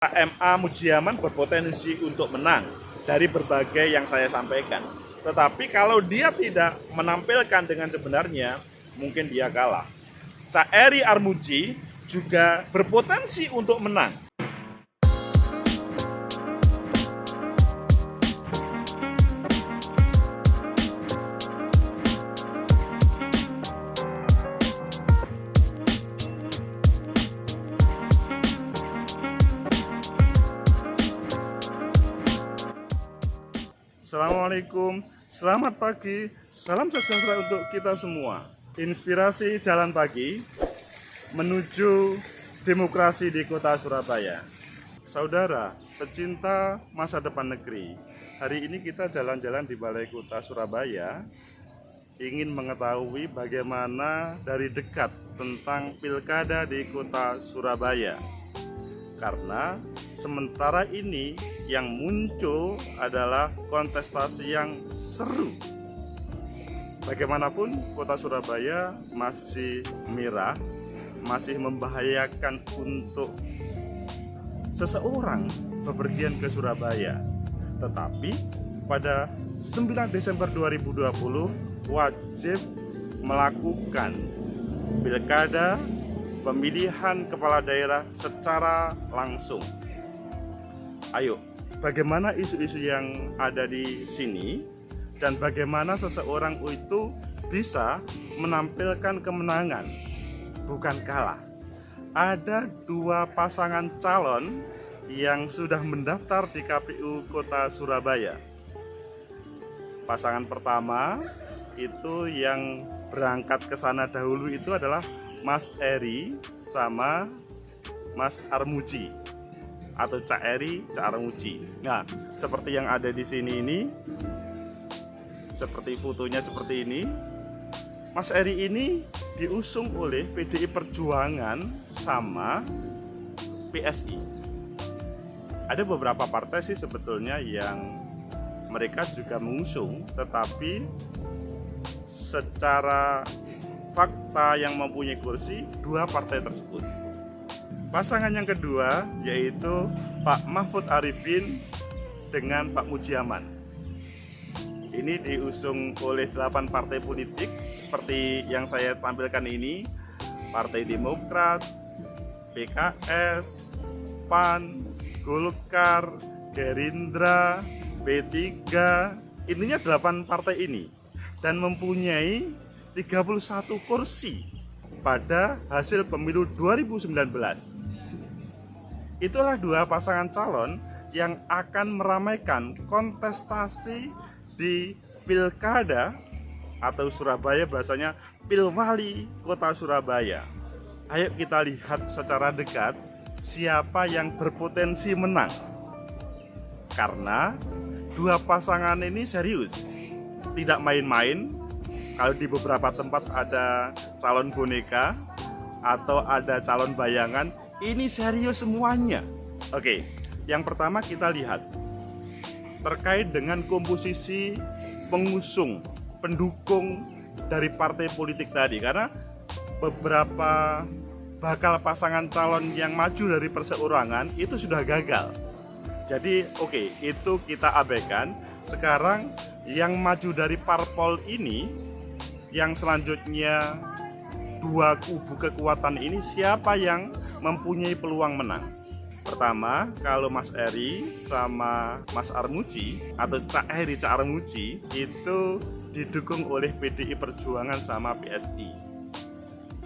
MA Mujiaman berpotensi untuk menang dari berbagai yang saya sampaikan. Tetapi kalau dia tidak menampilkan dengan sebenarnya, mungkin dia kalah. Cak Eri Armuji juga berpotensi untuk menang. Assalamualaikum, selamat pagi, salam sejahtera untuk kita semua. Inspirasi jalan pagi menuju demokrasi di kota Surabaya. Saudara, pecinta masa depan negeri, hari ini kita jalan-jalan di Balai Kota Surabaya, ingin mengetahui bagaimana dari dekat tentang pilkada di kota Surabaya. Karena sementara ini yang muncul adalah kontestasi yang seru. Bagaimanapun kota Surabaya masih merah, masih membahayakan untuk seseorang bepergian ke Surabaya. Tetapi pada 9 Desember 2020 wajib melakukan pilkada pemilihan kepala daerah secara langsung. Ayo, bagaimana isu-isu yang ada di sini dan bagaimana seseorang itu bisa menampilkan kemenangan, bukan kalah. Ada dua pasangan calon yang sudah mendaftar di KPU Kota Surabaya. Pasangan pertama itu yang berangkat ke sana dahulu itu adalah Mas Eri sama Mas Armuji atau Cak Eri, Cak Armuji. Nah, seperti yang ada di sini ini, seperti fotonya seperti ini, Mas Eri ini diusung oleh PDI Perjuangan sama PSI. Ada beberapa partai sih sebetulnya yang mereka juga mengusung, tetapi secara fakta yang mempunyai kursi dua partai tersebut. Pasangan yang kedua yaitu Pak Mahfud Arifin dengan Pak Mujiaman. Ini diusung oleh 8 partai politik seperti yang saya tampilkan ini. Partai Demokrat, PKS, PAN, Golkar, Gerindra, P3. Intinya 8 partai ini dan mempunyai 31 kursi pada hasil pemilu 2019. Itulah dua pasangan calon yang akan meramaikan kontestasi di pilkada atau Surabaya bahasanya Pilwali Kota Surabaya. Ayo kita lihat secara dekat siapa yang berpotensi menang. Karena dua pasangan ini serius, tidak main-main. Kalau di beberapa tempat ada calon boneka atau ada calon bayangan, ini serius semuanya. Oke, yang pertama kita lihat terkait dengan komposisi pengusung, pendukung dari partai politik tadi. Karena beberapa bakal pasangan calon yang maju dari perseorangan itu sudah gagal. Jadi oke, itu kita abaikan. Sekarang yang maju dari parpol ini, yang selanjutnya dua kubu kekuatan ini, siapa yang mempunyai peluang menang? Pertama, kalau Mas Eri sama Mas Armuji atau Cak Eri, Cak Armuji itu didukung oleh PDI Perjuangan sama PSI.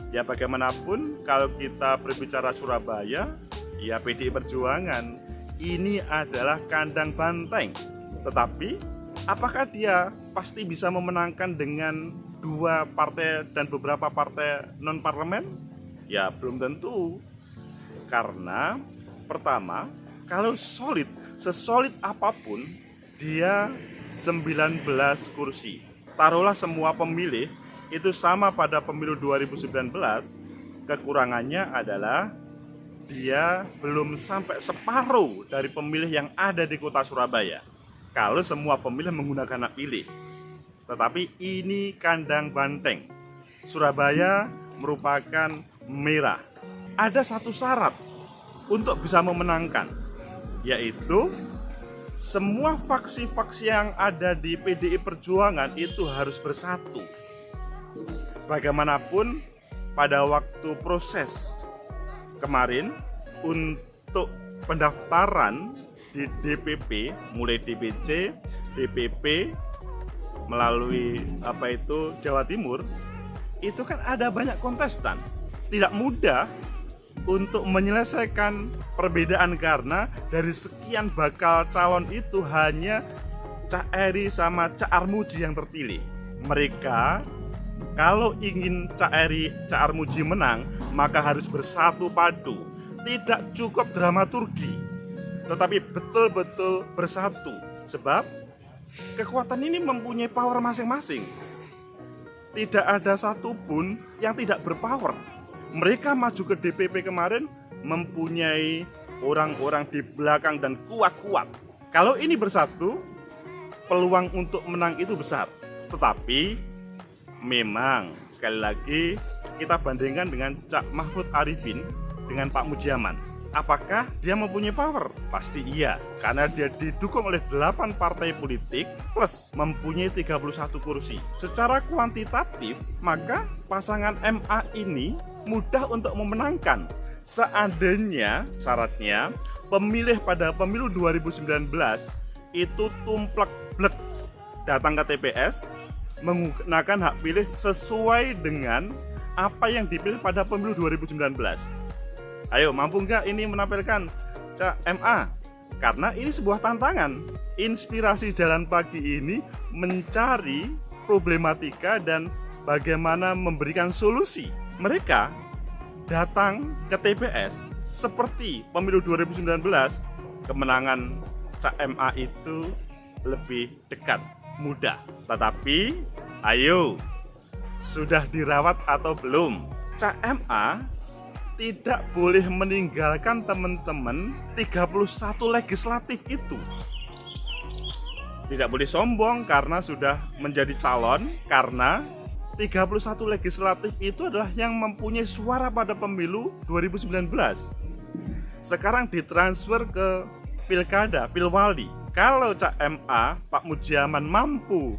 Ya bagaimanapun kalau kita berbicara Surabaya, ya PDI Perjuangan ini adalah kandang banteng. Tetapi apakah dia pasti bisa memenangkan dengan dua partai dan beberapa partai non-parlemen? Ya belum tentu. Karena pertama, kalau solid, sesolid apapun, dia 19 kursi. Taruhlah semua pemilih itu sama pada pemilu 2019, kekurangannya adalah dia belum sampai separuh dari pemilih yang ada di kota Surabaya. Kalau semua pemilih menggunakan hak pilih. Tetapi ini kandang banteng. Surabaya merupakan merah. Ada satu syarat untuk bisa memenangkan. yaitu semua faksi-faksi yang ada di PDI Perjuangan itu harus bersatu. Bagaimanapun pada waktu proses kemarin untuk pendaftaran di DPP, mulai DPC, DPP melalui Jawa Timur, itu kan ada banyak kontestan. Tidak mudah untuk menyelesaikan perbedaan karena dari sekian bakal calon itu hanya Cak Eri sama Cak Armuji yang terpilih. Mereka kalau ingin Cak Eri, Cak Armuji menang, maka harus bersatu padu. Tidak cukup dramaturgi, tetapi betul-betul bersatu. Sebab kekuatan ini mempunyai power masing-masing. Tidak ada satupun yang tidak berpower. Mereka maju ke DPP kemarin mempunyai orang-orang di belakang dan kuat-kuat. Kalau ini bersatu, peluang untuk menang itu besar. Tetapi memang sekali lagi kita bandingkan dengan Cak Mahfud Arifin dengan Pak Mujiaman. Apakah dia mempunyai power? Pasti iya, karena dia didukung oleh 8 partai politik plus mempunyai 31 kursi. Secara kuantitatif, maka pasangan MA ini mudah untuk memenangkan. Seandainya syaratnya pemilih pada pemilu 2019 itu tumplek-blek datang ke TPS menggunakan hak pilih sesuai dengan apa yang dipilih pada pemilu 2019. Ayo, mampu nggak ini menampilkan Cak MA? Karena ini sebuah tantangan. Inspirasi Jalan Pagi ini mencari problematika dan bagaimana memberikan solusi. Mereka datang ke TPS seperti pemilu 2019, kemenangan Cak MA itu lebih dekat, mudah. Tetapi, ayo, sudah dirawat atau belum? Cak MA tidak boleh meninggalkan teman-teman 31 legislatif itu. Tidak boleh sombong karena sudah menjadi calon, karena 31 legislatif itu adalah yang mempunyai suara pada pemilu 2019. Sekarang ditransfer ke pilkada, pilwali. Kalau Cak MA, Pak Mujiaman mampu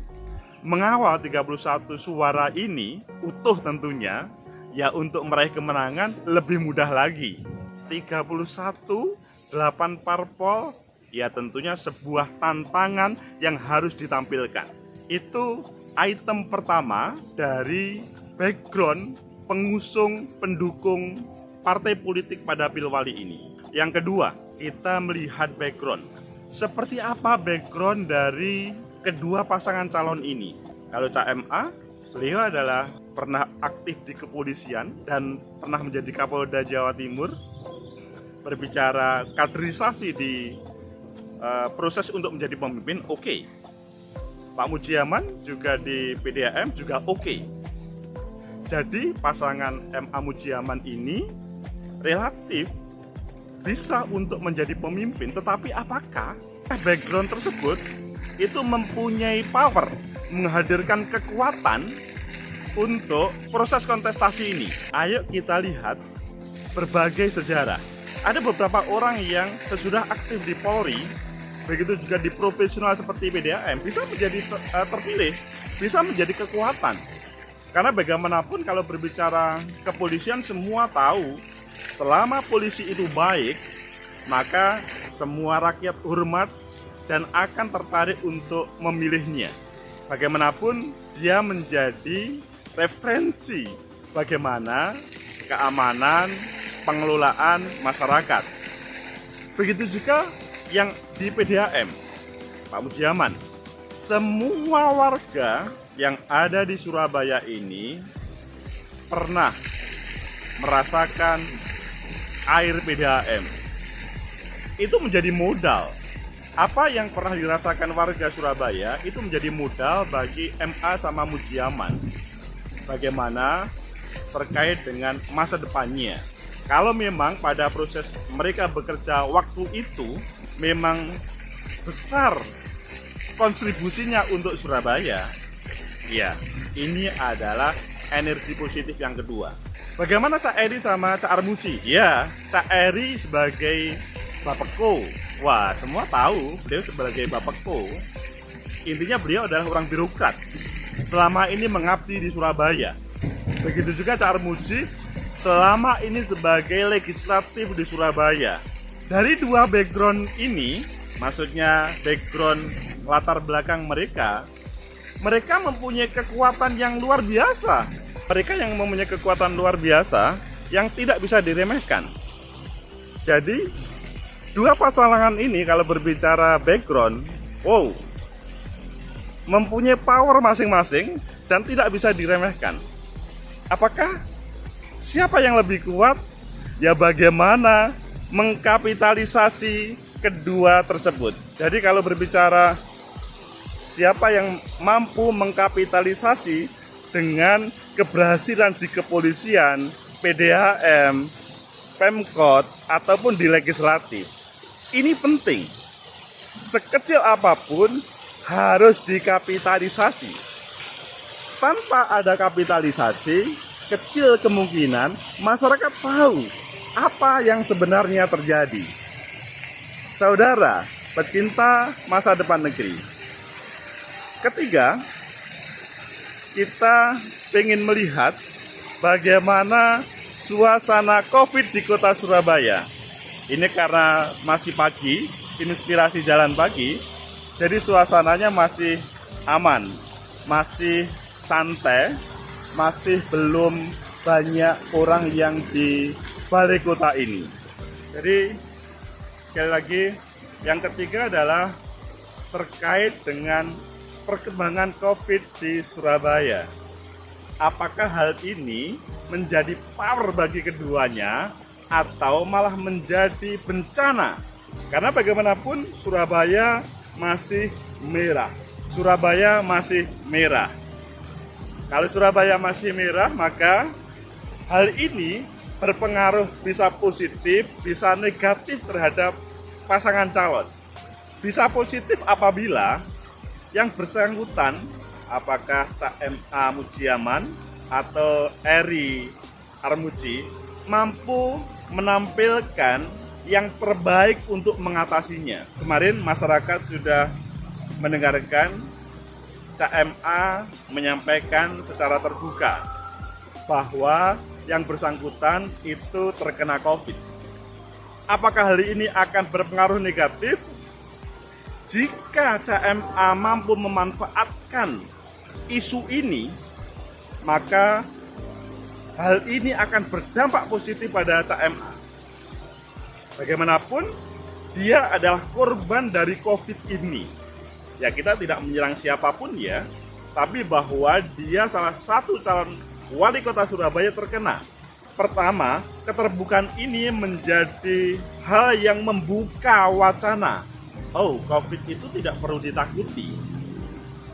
mengawal 31 suara ini, utuh tentunya, ya untuk meraih kemenangan lebih mudah lagi. 31, 8 parpol, ya tentunya sebuah tantangan yang harus ditampilkan. Itu item pertama dari background pengusung pendukung partai politik pada pilwali ini. Yang kedua, kita melihat background. Seperti apa background dari kedua pasangan calon ini? Kalau Cak MA, beliau adalah pernah aktif di kepolisian dan pernah menjadi Kapolda Jawa Timur. Berbicara kaderisasi di proses untuk menjadi pemimpin, oke. Pak Mujiaman juga di PDAM juga oke. Jadi pasangan MA Mujiaman ini relatif bisa untuk menjadi pemimpin, tetapi apakah background tersebut itu mempunyai power, menghadirkan kekuatan untuk proses kontestasi ini? Ayo kita lihat berbagai sejarah. Ada beberapa orang yang sesudah aktif di Polri, begitu juga di profesional seperti PDAM, bisa menjadi terpilih, bisa menjadi kekuatan. Karena bagaimanapun kalau berbicara kepolisian, semua tahu selama polisi itu baik, maka semua rakyat hormat dan akan tertarik untuk memilihnya. Bagaimanapun dia menjadi referensi bagaimana keamanan, pengelolaan masyarakat. Begitu juga yang di PDAM, Pak Mujiaman. Semua warga yang ada di Surabaya ini pernah merasakan air PDAM. Itu menjadi modal. Apa yang pernah dirasakan warga Surabaya itu menjadi modal bagi MA sama Mujiaman. Bagaimana terkait dengan masa depannya. Kalau memang pada proses mereka bekerja waktu itu memang besar kontribusinya untuk Surabaya, ya ini adalah energi positif yang kedua. Bagaimana Cak Eri sama Cak Armuji? Ya, Cak Eri sebagai Bapeko. Wah, semua tahu beliau sebagai Bapeko. Intinya beliau adalah orang birokrat. Selama ini mengabdi di Surabaya. Begitu juga Cak Armuji selama ini sebagai legislatif di Surabaya. Dari dua background ini, maksudnya background latar belakang mereka mempunyai kekuatan yang luar biasa. Mereka yang mempunyai kekuatan luar biasa yang tidak bisa diremehkan. Jadi, dua pasangan ini kalau berbicara background, wow, mempunyai power masing-masing dan tidak bisa diremehkan. Apakah siapa yang lebih kuat? Ya bagaimana mengkapitalisasi kedua tersebut. Jadi kalau berbicara siapa yang mampu mengkapitalisasi dengan keberhasilan di kepolisian, PDAM, Pemkot, ataupun di legislatif. Ini penting. Sekecil apapun harus dikapitalisasi. Tanpa ada kapitalisasi, kecil kemungkinan masyarakat tahu apa yang sebenarnya terjadi. Saudara, pecinta masa depan negeri. Ketiga, kita ingin melihat bagaimana suasana COVID di kota Surabaya. Ini karena masih pagi, inspirasi jalan pagi, jadi suasananya masih aman, masih santai, masih belum banyak orang yang di balai kota ini. Jadi sekali lagi, yang ketiga adalah terkait dengan perkembangan COVID di Surabaya. Apakah hal ini menjadi power bagi keduanya atau malah menjadi bencana? Karena bagaimanapun Surabaya masih merah. Surabaya masih merah. Kalau Surabaya masih merah, maka hal ini berpengaruh bisa positif, bisa negatif terhadap pasangan calon. Bisa positif apabila yang bersangkutan, apakah Cak M.A. Mujiaman atau Eri Armuji, mampu menampilkan yang terbaik untuk mengatasinya. Kemarin masyarakat sudah mendengarkan Cak M.A. menyampaikan secara terbuka bahwa yang bersangkutan itu terkena COVID. Apakah hal ini akan berpengaruh negatif? Jika Cak M.A. mampu memanfaatkan isu ini, maka hal ini akan berdampak positif pada Cak M.A. Bagaimanapun, dia adalah korban dari COVID ini. Ya, kita tidak menyerang siapapun ya, tapi bahwa dia salah satu calon wali kota Surabaya terkena. Pertama, keterbukaan ini menjadi hal yang membuka wacana. Oh, COVID itu tidak perlu ditakuti.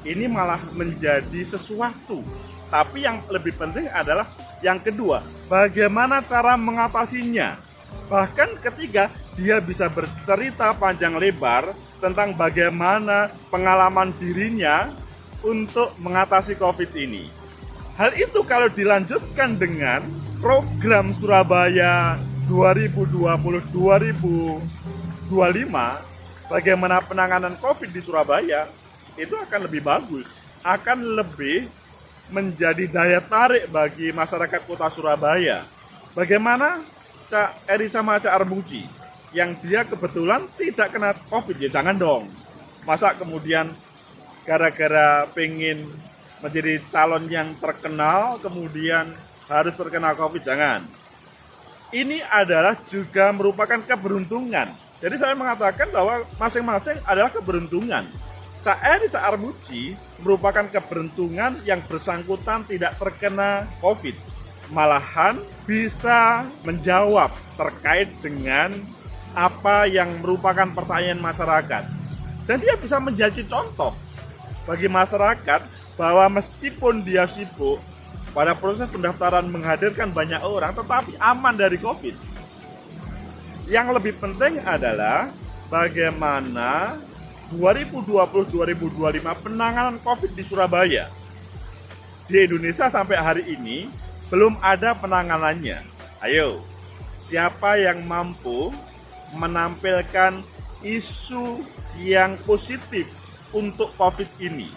Ini malah menjadi sesuatu. Tapi yang lebih penting adalah yang kedua, bagaimana cara mengatasinya. Bahkan ketiga, dia bisa bercerita panjang lebar tentang bagaimana pengalaman dirinya untuk mengatasi COVID ini. Hal itu kalau dilanjutkan dengan program Surabaya 2020-2025, bagaimana penanganan COVID di Surabaya, itu akan lebih bagus, akan lebih menjadi daya tarik bagi masyarakat kota Surabaya. Bagaimana Cak Eri sama Cak Armuji yang dia kebetulan tidak kena COVID, ya jangan dong. Masa kemudian gara-gara pengen menjadi calon yang terkenal kemudian harus terkena COVID, jangan. Ini adalah juga merupakan keberuntungan. Jadi saya mengatakan bahwa masing-masing adalah keberuntungan. Cak Eri, Cak Armuji merupakan keberuntungan yang bersangkutan tidak terkena COVID. Malahan bisa menjawab terkait dengan apa yang merupakan pertanyaan masyarakat. Dan dia bisa menjadi contoh bagi masyarakat bahwa meskipun dia sibuk pada proses pendaftaran menghadirkan banyak orang, tetapi aman dari COVID. Yang lebih penting adalah bagaimana 2020-2025 penanganan COVID di Surabaya. Di Indonesia sampai hari ini belum ada penanganannya. Ayo, siapa yang mampu menampilkan isu yang positif untuk COVID ini.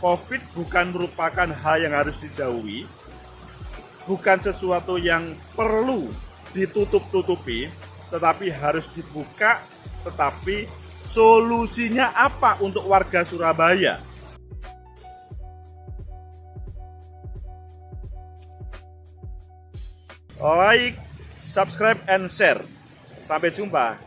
COVID bukan merupakan hal yang harus dijauhi, bukan sesuatu yang perlu ditutup-tutupi, tetapi harus dibuka. Tetapi solusinya apa untuk warga Surabaya? Like, subscribe, and share. Sampai jumpa